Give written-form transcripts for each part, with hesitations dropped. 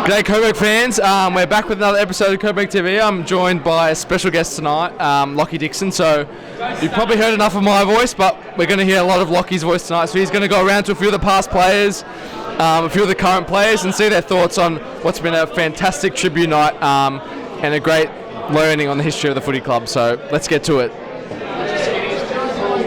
G'day Coburg fans, we're back with another episode of Coburg TV. I'm joined by a special guest tonight, Lochie Dickson. So you've probably heard enough of my voice, but we're going to hear a lot of Lochie's voice tonight. So he's going to go around to a few of the past players, a few of the current players, and see their thoughts on what's been a fantastic tribute night and a great learning on the history of the footy club. So let's get to it.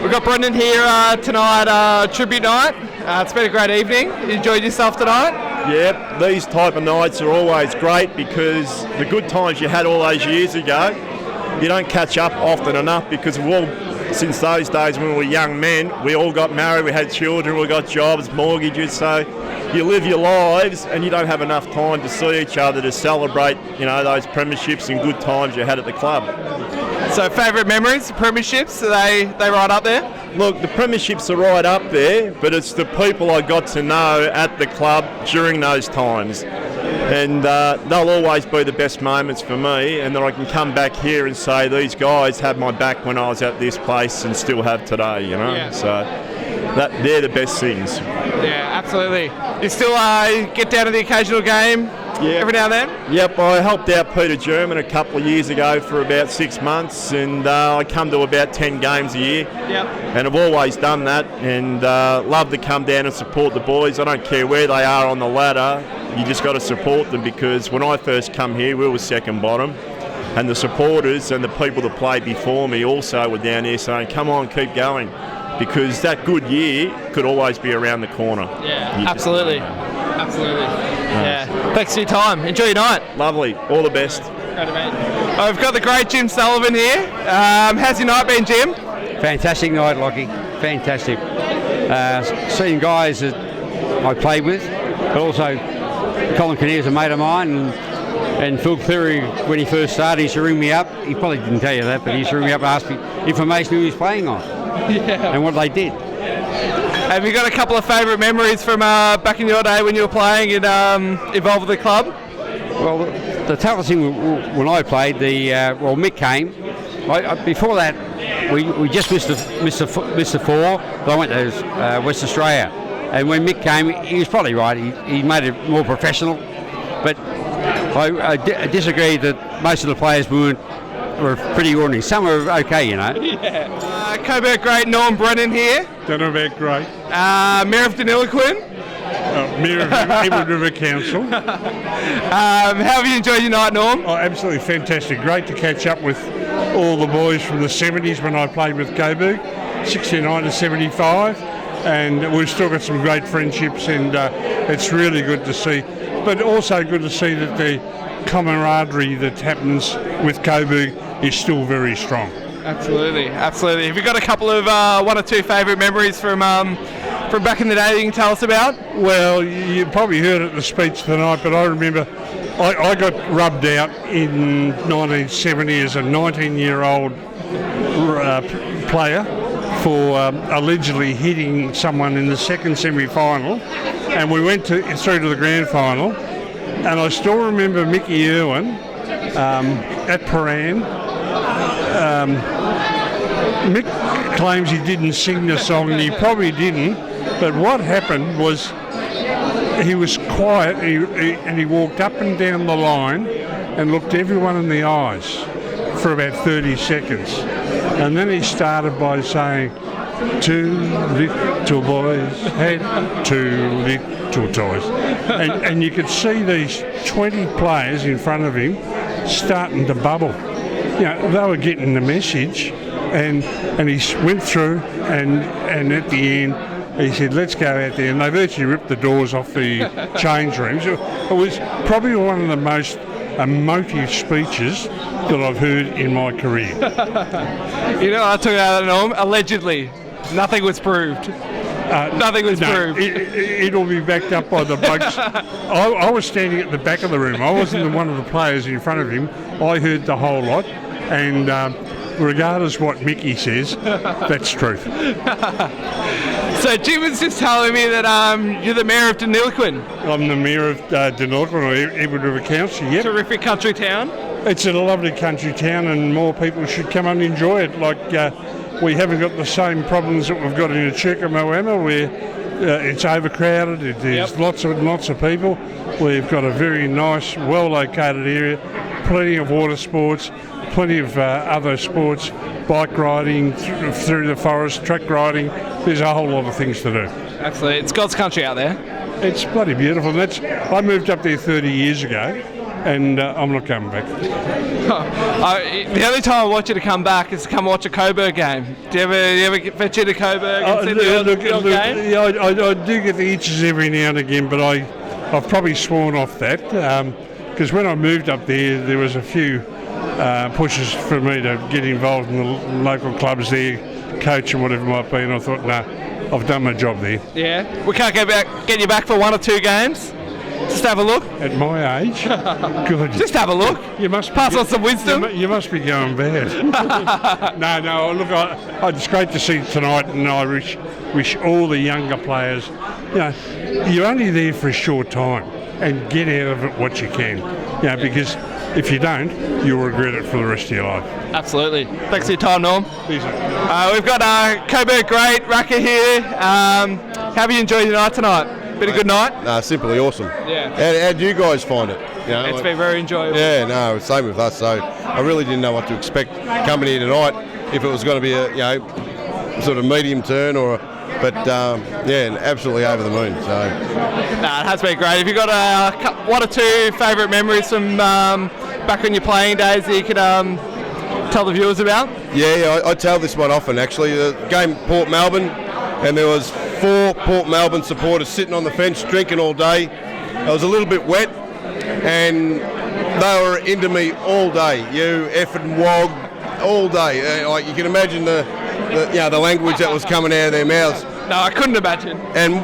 We've got Brendan here tonight, tribute night. It's been a great evening. You enjoyed yourself tonight? Yep, these type of nights are always great because the good times you had all those years ago, you don't catch up often enough because since those days when we were young men, we all got married, we had children, we got jobs, mortgages, so you live your lives and you don't have enough time to see each other to celebrate, those premierships and good times you had at the club. So favourite memories, premierships, are they right up there? Look, the premierships are right up there, but it's the people I got to know at the club during those times. And they'll always be the best moments for me, and then I can come back here and say these guys had my back when I was at this place and still have today, Yeah. So they're the best things. Yeah, absolutely. You still get down to the occasional game? Yep. Every now and then? Yep, I helped out Peter German a couple of years ago for about 6 months, and I come to about 10 games a year. Yep. And I've always done that, and love to come down and support the boys. I don't care where they are on the ladder, you just got to support them, because when I first come here we were second bottom, and the supporters and the people that played before me also were down here saying, come on, keep going, because that good year could always be around the corner. Yeah, absolutely. Absolutely. Yeah. Thanks for your time. Enjoy your night. Lovely. All the best. Great, mate. I've got the great Jim Sullivan here. How's your night been, Jim? Fantastic night, Lochie. Fantastic. Seeing guys that I played with, but also Colin Kinnear's a mate of mine, and Phil Cleary, when he first started, he used to ring me up. He probably didn't tell you that, but he used to ring me up and ask me information who he was playing on and what they did. Have you got a couple of favourite memories from back in your day when you were playing and involved with the club? Well, the toughest thing when I played, Mick came. Before that, we just missed the four. But I went to West Australia, and when Mick came, he was probably right. He made it more professional, but I disagree that most of the players were pretty ordinary. Some were okay, Yeah. Coburg great Norm Brennan here. Don't know about great. Mayor of Quinn. Mayor of Edward River Council. How have you enjoyed your night, Norm? Oh, absolutely fantastic. Great to catch up with all the boys from the 70s when I played with Coburg, 69 to 75. And we've still got some great friendships, and it's really good to see. But also good to see that the camaraderie that happens with Coburg is still very strong. Absolutely, absolutely. Have you got a couple of one or two favourite memories from back in the day that you can tell us about? Well, you probably heard it in the speech tonight, but I remember I got rubbed out in 1970 as a 19-year-old player for allegedly hitting someone in the second semi-final, and we went through to the grand final, and I still remember Mickey Irwin at Paran. Mick claims he didn't sing the song, and he probably didn't, but what happened was he was quiet, and he walked up and down the line and looked everyone in the eyes for about 30 seconds, and then he started by saying, two little boys had two little toys, and you could see these 20 players in front of him starting to bubble. They were getting the message, and he went through, and at the end he said, let's go out there, and they virtually ripped the doors off the change rooms. It was probably one of the most emotive speeches that I've heard in my career. I took out that, Norm, allegedly. Nothing was proved. Nothing was proved. It'll be backed up by the blokes. I was standing at the back of the room. I wasn't one of the players in front of him. I heard the whole lot, and regardless what Mickey says, that's truth. So Jim was just telling me that you're the Mayor of Deniliquin. I'm the Mayor of Deniliquin, or Edward River Council, yep. Terrific country town. It's a lovely country town, and more people should come and enjoy it. We haven't got the same problems that we've got in Chuka Moama, where it's overcrowded. There's lots of people. We've got a very nice, well-located area. Plenty of water sports. Plenty of other sports. Bike riding through the forest. Truck riding. There's a whole lot of things to do. Absolutely, it's God's country out there. It's bloody beautiful. I moved up there 30 years ago, and I'm not coming back. The only time I want you to come back is to come watch a Coburg game. Do you ever venture to Coburg and see the game? Yeah, I do get the itches every now and again, but I've probably sworn off that because when I moved up there was a few pushes for me to get involved in the local clubs there, coach and whatever it might be, and I thought, no, I've done my job there. Yeah, we can't get you back for 1 or 2 games. Just have a look. At my age, good. Just have a look. You must pass on some wisdom. You must be going bad. No. Look, it's great to see tonight, and I wish all the younger players. You're only there for a short time, and get out of it what you can. Because if you don't, you'll regret it for the rest of your life. Absolutely. Thanks for your time, Norm. We've got Coburg great Racker here. How have you enjoyed your night tonight? Been a good night? No, simply awesome. Yeah. How do you guys find it? It's been very enjoyable. Yeah, no, same with us. So I really didn't know what to expect coming here tonight. If it was going to be a sort of medium turn but absolutely over the moon. So. It has been great. Have you got 1 or 2 favourite memories from back on your playing days that you could tell the viewers about? Yeah, I tell this one often actually. The game Port Melbourne, and there was 4 Port Melbourne supporters sitting on the fence drinking all day. It was a little bit wet, and they were into me all day. You effing wog, all day. Like you can imagine the language that was coming out of their mouths. No, I couldn't imagine. And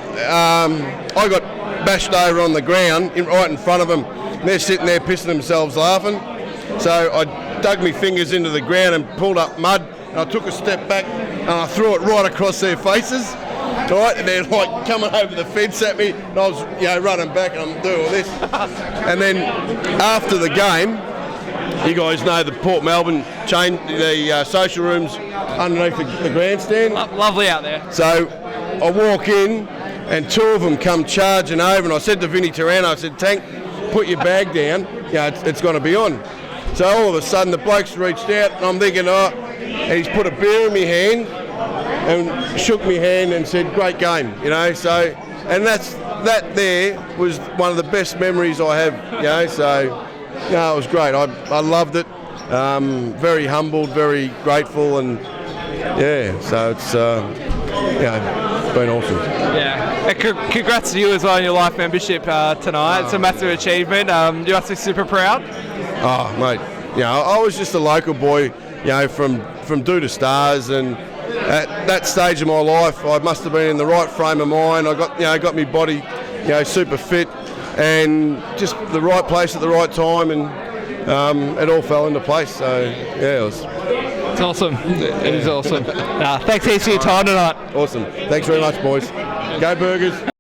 I got bashed over on the ground right in front of them. They're sitting there pissing themselves laughing. So I dug my fingers into the ground and pulled up mud. And I took a step back and I threw it right across their faces. Right, and they're like coming over the fence at me, and I was running back and I'm doing all this. And then after the game, you guys know the Port Melbourne chain, the social rooms underneath the grandstand. Lovely out there. So I walk in and 2 of them come charging over, and I said to Vinny Tarano, I said, Tank, put your bag down, it's going to be on. So all of a sudden the bloke's reached out and I'm thinking, and he's put a beer in my hand and shook my hand and said, great game, so, and that there was one of the best memories I have, so, it was great. I loved it, very humbled, very grateful, and so it's, been awesome. Yeah, and congrats to you as well on your life membership tonight. It's a massive achievement. You must be super proud. Oh, mate, I was just a local boy, from due to stars, and at that stage of my life, I must have been in the right frame of mind. I got my body, super fit, and just the right place at the right time, and it all fell into place. So it's awesome. It is awesome. Thanks heaps for your time tonight. Awesome. Thanks very much, boys. Go Burgers.